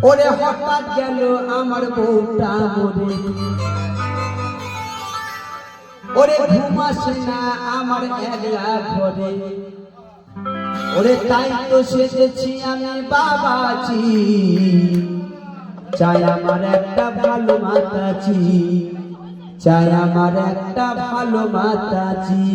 ওরে হঠাৎ গেল আমার বউটা মরে, ওরে ঘুম আসে না আমার একলা ঘরে। ওরে তাই তো সেজেছি আমি বাবাজি, চাই আমার একটা ভালো মাতাজি, চাই আমার একটা ভালো মাতাজি।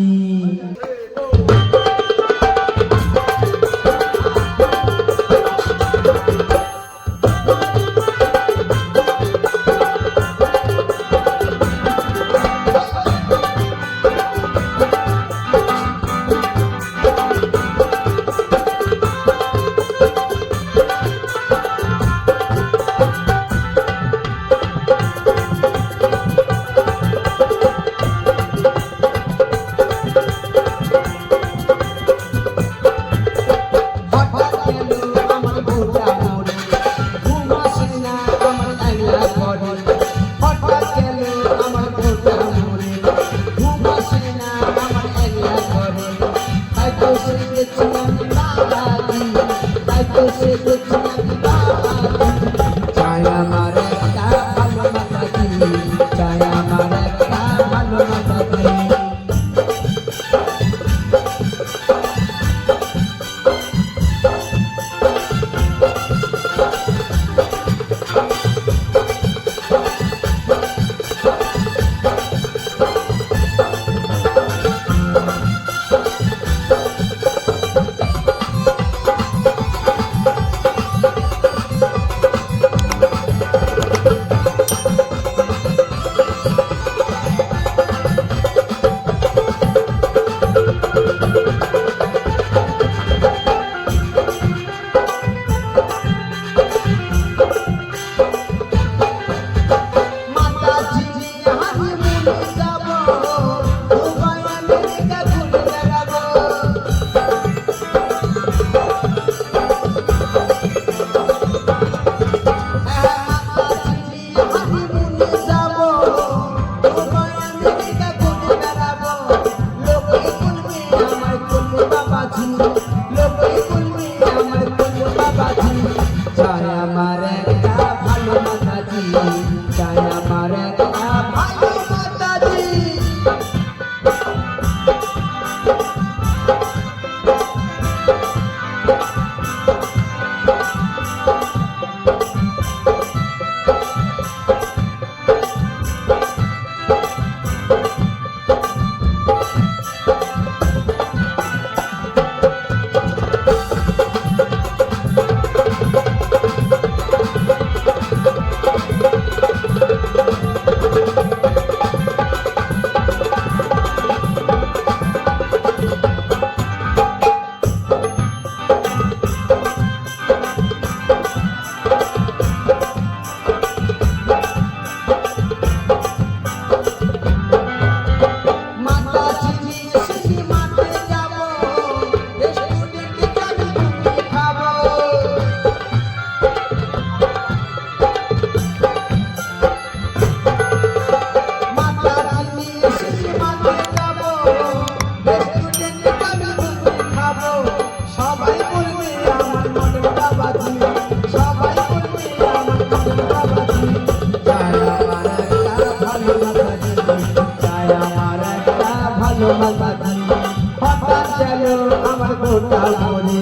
হঠাৎ গেল আমার গোটা মনে,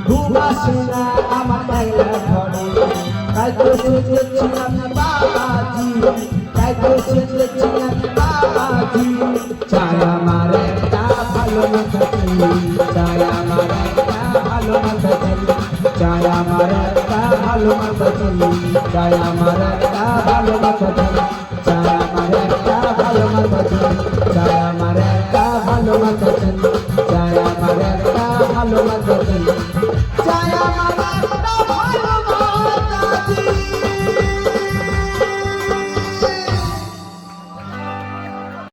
ঘুম আসে না আমার একলা ঘরে। তাই তো সেজেছি আমি বাবাজি, তাই তো সেজেছি আমি বাবাজি, চাই আমার একটা ভালো মাতাজি, চাই আমার একটা ভালো মাতাজি, চাই আমার একটা ভালো মাতাজি, চাই আমার একটা ভালো মাতাজি, চাই আমার একটা ভালো মাতাজি, চাই আমার একটা ভালো মাতাজি, চাই আমার একটা ভালো মাতাজি।